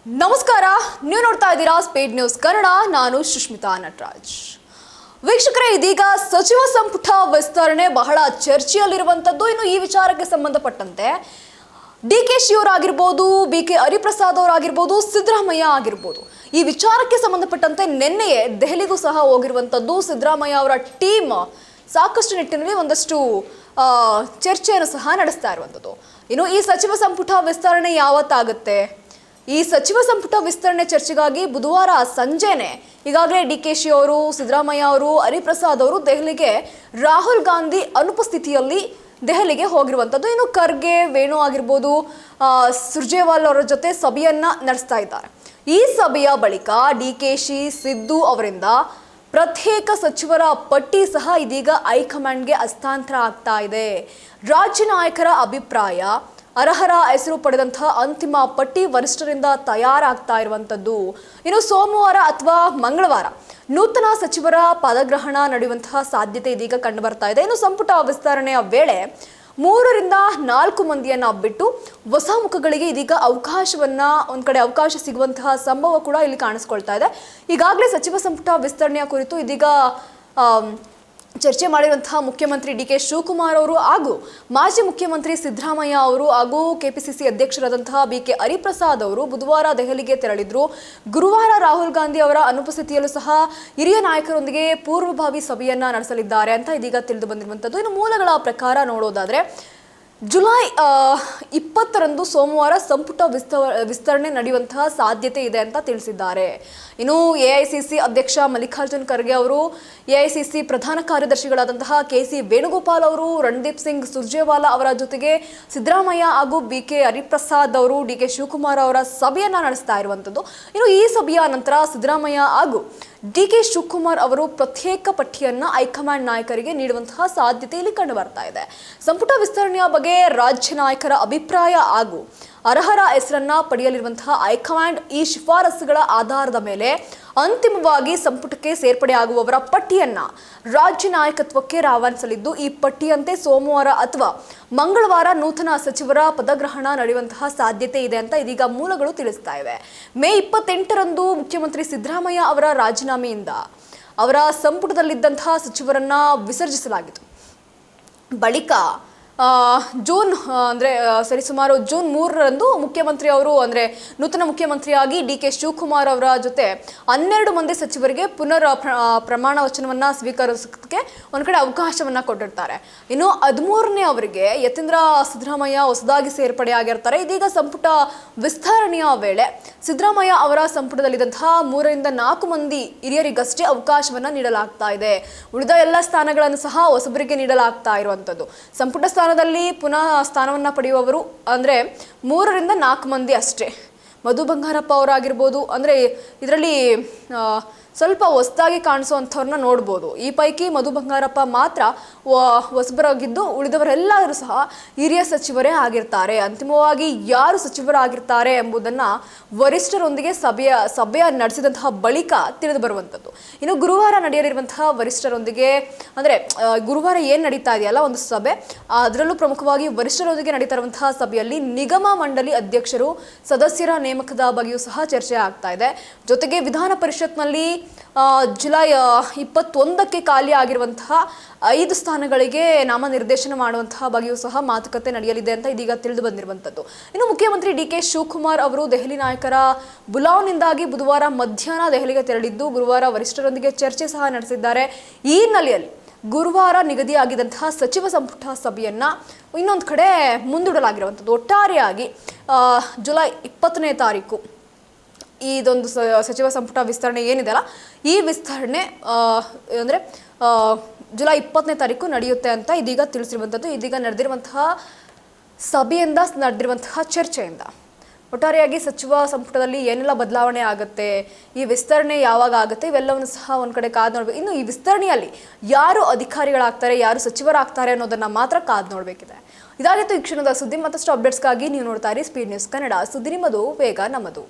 ನಮಸ್ಕಾರ, ನೀವು ನೋಡ್ತಾ ಇದ್ದೀರಾ ಸ್ಪೀಡ್ ನ್ಯೂಸ್ ಕನ್ನಡ. ನಾನು ಸುಷ್ಮಿತಾ ನಟರಾಜ್. ವೀಕ್ಷಕರೇ, ಇದೀಗ ಸಚಿವ ಸಂಪುಟ ವಿಸ್ತರಣೆ ಬಹಳ ಚರ್ಚೆಯಲ್ಲಿರುವಂತದ್ದು. ಇನ್ನು ಈ ವಿಚಾರಕ್ಕೆ ಸಂಬಂಧಪಟ್ಟಂತೆ ಡಿ.ಕೆ. ಶಿವರಾಗಿರ್ಬೋದು, ಬಿ.ಕೆ. ಹರಿಪ್ರಸಾದ್ ಅವರಾಗಿರ್ಬೋದು, ಸಿದ್ದರಾಮಯ್ಯ ಆಗಿರ್ಬೋದು, ಈ ವಿಚಾರಕ್ಕೆ ಸಂಬಂಧಪಟ್ಟಂತೆ ನಿನ್ನೆಯೇ ದೆಹಲಿಗೂ ಸಹ ಹೋಗಿರುವಂತದ್ದು. ಸಿದ್ದರಾಮಯ್ಯ ಅವರ ಟೀಮ್ ಸಾಕಷ್ಟು ನಿಟ್ಟಿನಲ್ಲಿ ಒಂದಷ್ಟು ಚರ್ಚೆಯನ್ನು ಸಹ ನಡೆಸ್ತಾ ಇರುವಂಥದ್ದು. ಇನ್ನು ಈ ಸಚಿವ ಸಂಪುಟ ವಿಸ್ತರಣೆ ಯಾವತ್ತಾಗುತ್ತೆ? ಈ ಸಚಿವ ಸಂಪುಟ ವಿಸ್ತರಣೆ ಚರ್ಚೆಗಾಗಿ ಬುಧವಾರ ಸಂಜೆನೆ ಈಗಾಗಲೇ ಡಿ.ಕೆ. ಶಿ ಅವರು, ಸಿದ್ದರಾಮಯ್ಯ ಅವರು, ಹರಿಪ್ರಸಾದ್ ಅವರು ದೆಹಲಿಗೆ ರಾಹುಲ್ ಗಾಂಧಿ ಅನುಪಸ್ಥಿತಿಯಲ್ಲಿ ದೆಹಲಿಗೆ ಹೋಗಿರುವಂಥದ್ದು. ಇನ್ನು ಖರ್ಗೆ, ವೇಣು ಆಗಿರ್ಬೋದು, ಸುರ್ಜೇವಾಲ್ ಅವರ ಜೊತೆ ಸಭೆಯನ್ನ ನಡೆಸ್ತಾ ಇದ್ದಾರೆ. ಈ ಸಭೆಯ ಬಳಿಕ ಡಿ.ಕೆ. ಶಿ, ಸಿದ್ದು ಅವರಿಂದ ಪ್ರತ್ಯೇಕ ಸಚಿವರ ಪಟ್ಟಿ ಸಹ ಇದೀಗ ಹೈಕಮಾಂಡ್ಗೆ ಹಸ್ತಾಂತರ ಆಗ್ತಾ ಇದೆ. ರಾಜ್ಯ ನಾಯಕರ ಅಭಿಪ್ರಾಯ, ಅರ್ಹರ ಹೆಸರು ಪಡೆದಂತಹ ಅಂತಿಮ ಪಟ್ಟಿ ವರಿಷ್ಠರಿಂದ ತಯಾರಾಗ್ತಾ ಇರುವಂಥದ್ದು. ಇನ್ನು ಸೋಮವಾರ ಅಥವಾ ಮಂಗಳವಾರ ನೂತನ ಸಚಿವರ ಪದಗ್ರಹಣ ನಡೆಯುವಂತಹ ಸಾಧ್ಯತೆ ಇದೀಗ ಕಂಡು ಬರ್ತಾ ಇದೆ. ಇನ್ನು ಸಂಪುಟ ವಿಸ್ತರಣೆಯ ವೇಳೆ 3 ರಿಂದ 4 ಮಂದಿಯನ್ನ ಬಿಟ್ಟು ಹೊಸ ಮುಖಗಳಿಗೆ ಇದೀಗ ಒಂದ್ ಕಡೆ ಅವಕಾಶ ಸಿಗುವಂತಹ ಸಂಭವ ಕೂಡ ಇಲ್ಲಿ ಕಾಣಿಸ್ಕೊಳ್ತಾ ಇದೆ. ಈಗಾಗಲೇ ಸಚಿವ ಸಂಪುಟ ವಿಸ್ತರಣೆಯ ಕುರಿತು ಇದೀಗ ಚರ್ಚೆ ಮಾಡಿರುವಂತಹ ಮುಖ್ಯಮಂತ್ರಿ ಡಿ.ಕೆ. ಶಿವಕುಮಾರ್ ಅವರು ಹಾಗೂ ಮಾಜಿ ಮುಖ್ಯಮಂತ್ರಿ ಸಿದ್ದರಾಮಯ್ಯ ಅವರು ಹಾಗೂ ಕೆಪಿಸಿಸಿ ಅಧ್ಯಕ್ಷರಾದಂತಹ ಬಿ.ಕೆ. ಹರಿಪ್ರಸಾದ್ ಅವರು ಬುಧವಾರ ದೆಹಲಿಗೆ ತೆರಳಿದ್ರು. ಗುರುವಾರ ರಾಹುಲ್ ಗಾಂಧಿ ಅವರ ಅನುಪಸ್ಥಿತಿಯಲ್ಲೂ ಸಹ ಹಿರಿಯ ನಾಯಕರೊಂದಿಗೆ ಪೂರ್ವಭಾವಿ ಸಭೆಯನ್ನ ನಡೆಸಲಿದ್ದಾರೆ ಅಂತ ಇದೀಗ ತಿಳಿದು ಬಂದಿರುವಂಥದ್ದು. ಇನ್ನು ಮೂಲಗಳ ಪ್ರಕಾರ ನೋಡೋದಾದ್ರೆ ಜುಲೈ 20ರಂದು ಸೋಮವಾರ ಸಂಪುಟ ವಿಸ್ತರಣೆ ನಡೆಯುವಂತಹ ಸಾಧ್ಯತೆ ಇದೆ ಅಂತ ತಿಳಿಸಿದ್ದಾರೆ. ಇನ್ನು ಎಐಸಿಸಿ ಅಧ್ಯಕ್ಷ ಮಲ್ಲಿಕಾರ್ಜುನ್ ಖರ್ಗೆ ಅವರು, ಎಐಸಿಸಿ ಪ್ರಧಾನ ಕಾರ್ಯದರ್ಶಿಗಳಾದಂತಹ ಕೆ.ಸಿ. ವೇಣುಗೋಪಾಲ್ ಅವರು, ರಣದೀಪ್ ಸಿಂಗ್ ಸುರ್ಜೇವಾಲಾ ಅವರ ಜೊತೆಗೆ ಸಿದ್ದರಾಮಯ್ಯ ಹಾಗೂ ಬಿ.ಕೆ. ಹರಿಪ್ರಸಾದ್ ಅವರು, ಡಿ.ಕೆ. ಶಿವಕುಮಾರ್ ಅವರ ಸಭೆಯನ್ನ ನಡೆಸ್ತಾ ಇರುವಂಥದ್ದು. ಇನ್ನು ಈ ಸಭೆಯ ನಂತರ ಸಿದ್ದರಾಮಯ್ಯ ಹಾಗೂ ಡಿ.ಕೆ. ಶಿವಕುಮಾರ್ ಅವರು ಪ್ರತ್ಯೇಕ ಪಟ್ಟಿಯನ್ನ ಹೈಕಮಾಂಡ್ ನಾಯಕರಿಗೆ ನೀಡುವಂತಹ ಸಾಧ್ಯತೆ ಇಲ್ಲಿ ಕಂಡು ಬರ್ತಾ ಇದೆ. ಸಂಪುಟ ವಿಸ್ತರಣೆಯ ಬಗ್ಗೆ ರಾಜ್ಯ ನಾಯಕರ ಅಭಿಪ್ರಾಯ ಹಾಗೂ ಅರ್ಹರ ಹೆಸರನ್ನ ಪಡೆಯಲಿರುವಂತಹ ಹೈಕಮಾಂಡ್ ಈ ಶಿಫಾರಸುಗಳ ಆಧಾರದ ಮೇಲೆ ಅಂತಿಮವಾಗಿ ಸಂಪುಟಕ್ಕೆ ಸೇರ್ಪಡೆಯಾಗುವವರ ಪಟ್ಟಿಯನ್ನ ರಾಜ್ಯ ನಾಯಕತ್ವಕ್ಕೆ ರವಾನಿಸಲಿದ್ದು, ಈ ಪಟ್ಟಿಯಂತೆ ಸೋಮವಾರ ಅಥವಾ ಮಂಗಳವಾರ ನೂತನ ಸಚಿವರ ಪದಗ್ರಹಣ ನಡೆಯುವಂತಹ ಸಾಧ್ಯತೆ ಇದೆ ಅಂತ ಇದೀಗ ಮೂಲಗಳು ತಿಳಿಸ್ತಾ ಇವೆ. ಮೇ 28ರಂದು ಮುಖ್ಯಮಂತ್ರಿ ಸಿದ್ದರಾಮಯ್ಯ ಅವರ ರಾಜೀನಾಮೆಯಿಂದ ಅವರ ಸಂಪುಟದಲ್ಲಿದ್ದಂತಹ ಸಚಿವರನ್ನ ವಿಸರ್ಜಿಸಲಾಗಿತ್ತು. ಬಳಿಕ ಜೂನ್ ಸರಿಸುಮಾರು ಜೂನ್ 3ರಂದು ಮುಖ್ಯಮಂತ್ರಿ ಅವರು ನೂತನ ಮುಖ್ಯಮಂತ್ರಿಯಾಗಿ ಡಿ.ಕೆ. ಶಿವಕುಮಾರ್ ಅವರ ಜೊತೆ 12 ಮಂದಿ ಸಚಿವರಿಗೆ ಪುನರ್ ಪ್ರಮಾಣ ವಚನವನ್ನ ಸ್ವೀಕರಿಸೋದಕ್ಕೆ ಒಂದ್ ಕಡೆ ಅವಕಾಶವನ್ನ ಕೊಟ್ಟಿರ್ತಾರೆ. ಇನ್ನು 13ನೇ ಅವರಿಗೆ ಯತೀಂದ್ರ ಸಿದ್ದರಾಮಯ್ಯ ಹೊಸದಾಗಿ ಸೇರ್ಪಡೆ ಆಗಿರ್ತಾರೆ. ಇದೀಗ ಸಂಪುಟ ವಿಸ್ತರಣೆಯ ವೇಳೆ ಸಿದ್ದರಾಮಯ್ಯ ಅವರ ಸಂಪುಟದಲ್ಲಿದ್ದಂತಹ 3 ರಿಂದ 4 ಮಂದಿ ಹಿರಿಯರಿಗಷ್ಟೇ ಅವಕಾಶವನ್ನ ನೀಡಲಾಗ್ತಾ ಇದೆ. ಉಳಿದ ಎಲ್ಲ ಸ್ಥಾನಗಳನ್ನು ಸಹ ಹೊಸಬರಿಗೆ ನೀಡಲಾಗ್ತಾ ಇರುವಂತದ್ದು. ಸಂಪುಟ ಸ್ಥಾನದಲ್ಲಿ ಪುನಃ ಸ್ಥಾನವನ್ನ ಪಡೆಯುವವರು 3 ರಿಂದ 4 ಮಂದಿ ಅಷ್ಟೇ. ಮಧು ಬಂಗಾರಪ್ಪ ಅವರಾಗಿರ್ಬೋದು, ಇದರಲ್ಲಿ ಸ್ವಲ್ಪ ಹೊಸದಾಗಿ ಕಾಣಿಸುವಂಥವ್ರನ್ನ ನೋಡ್ಬೋದು. ಈ ಪೈಕಿ ಮಧು ಬಂಗಾರಪ್ಪ ಮಾತ್ರ ಹೊಸಬರಾಗಿದ್ದು, ಉಳಿದವರೆಲ್ಲರೂ ಸಹ ಹಿರಿಯ ಸಚಿವರೇ ಆಗಿರ್ತಾರೆ. ಅಂತಿಮವಾಗಿ ಯಾರು ಸಚಿವರಾಗಿರ್ತಾರೆ ಎಂಬುದನ್ನು ವರಿಷ್ಠರೊಂದಿಗೆ ಸಭೆಯ ನಡೆಸಿದಂತಹ ಬಳಿಕ ತಿಳಿದು ಬರುವಂಥದ್ದು. ಇನ್ನು ಗುರುವಾರ ನಡೆಯಲಿರುವಂತಹ ವರಿಷ್ಠರೊಂದಿಗೆ ಗುರುವಾರ ಏನು ನಡೀತಾ ಇದೆಯಲ್ಲ ಒಂದು ಸಭೆ, ಅದರಲ್ಲೂ ಪ್ರಮುಖವಾಗಿ ವರಿಷ್ಠರೊಂದಿಗೆ ನಡೀತಾ ಇರುವಂತಹ ಸಭೆಯಲ್ಲಿ ನಿಗಮ ಮಂಡಳಿ ಅಧ್ಯಕ್ಷರು, ಸದಸ್ಯರ ನೇಮಕದ ಬಗ್ಗೆಯೂ ಸಹ ಚರ್ಚೆ ಆಗ್ತಾ ಇದೆ. ಜೊತೆಗೆ ವಿಧಾನ ಪರಿಷತ್ನಲ್ಲಿ ಜುಲೈ 21ಕ್ಕೆ ಖಾಲಿ ಆಗಿರುವಂತಹ 5 ಸ್ಥಾನಗಳಿಗೆ ನಾಮನಿರ್ದೇಶನ ಮಾಡುವಂತಹ ಬಗ್ಗೆಯೂ ಸಹ ಮಾತುಕತೆ ನಡೆಯಲಿದೆ ಅಂತ ಇದೀಗ ತಿಳಿದು ಬಂದಿರುವಂಥದ್ದು. ಇನ್ನು ಮುಖ್ಯಮಂತ್ರಿ ಡಿ.ಕೆ. ಶಿವಕುಮಾರ್ ಅವರು ದೆಹಲಿ ನಾಯಕರ ಬುಲಾವ್ನಿಂದಾಗಿ ಬುಧವಾರ ಮಧ್ಯಾಹ್ನ ದೆಹಲಿಗೆ ತೆರಳಿದ್ದು, ಗುರುವಾರ ವರಿಷ್ಠರೊಂದಿಗೆ ಚರ್ಚೆ ಸಹ ನಡೆಸಿದ್ದಾರೆ. ಈ ಹಿನ್ನೆಲೆಯಲ್ಲಿ ಗುರುವಾರ ನಿಗದಿಯಾಗಿದ್ದಂತಹ ಸಚಿವ ಸಂಪುಟ ಸಭೆಯನ್ನ ಇನ್ನೊಂದು ಕಡೆ ಮುಂದೂಡಲಾಗಿರುವಂಥದ್ದು. ಒಟ್ಟಾರೆಯಾಗಿ ಜುಲೈ 20ನೇ ತಾರೀಕು ಇದೊಂದು ಸಚಿವ ಸಂಪುಟ ವಿಸ್ತರಣೆ ಏನಿದೆಯಲ್ಲ, ಈ ವಿಸ್ತರಣೆ ಜುಲೈ 20ನೇ ತಾರೀಕು ನಡೆಯುತ್ತೆ ಅಂತ ಇದೀಗ ತಿಳಿಸಿರುವಂಥದ್ದು. ಇದೀಗ ನಡೆದಿರುವಂತಹ ಸಭೆಯಿಂದ ನಡೆದಿರುವಂತಹ ಚರ್ಚೆಯಿಂದ ಒಟ್ಟಾರೆಯಾಗಿ ಸಚಿವ ಸಂಪುಟದಲ್ಲಿ ಏನೆಲ್ಲ ಬದಲಾವಣೆ ಆಗುತ್ತೆ, ಈ ವಿಸ್ತರಣೆ ಯಾವಾಗ ಆಗುತ್ತೆ, ಇವೆಲ್ಲವನ್ನು ಸಹ ಒಂದು ಕಡೆ ಕಾದು ನೋಡ್ಬೇಕು. ಇನ್ನು ಈ ವಿಸ್ತರಣೆಯಲ್ಲಿ ಯಾರು ಅಧಿಕಾರಿಗಳಾಗ್ತಾರೆ, ಯಾರು ಸಚಿವರಾಗ್ತಾರೆ ಅನ್ನೋದನ್ನ ಮಾತ್ರ ಕಾದು ನೋಡಬೇಕಿದೆ. ಇದಾಗಿತ್ತು ಈ ಕ್ಷಣದ ಸುದ್ದಿ. ಮತ್ತಷ್ಟು ಅಪ್ಡೇಟ್ಸ್ಗಾಗಿ ನೀವು ನೋಡ್ತಾ ಇರಿ ಸ್ಪೀಡ್ ನ್ಯೂಸ್ ಕನ್ನಡ. ಸುದ್ದಿ ನಿಮ್ಮದು, ವೇಗ ನಮ್ಮದು.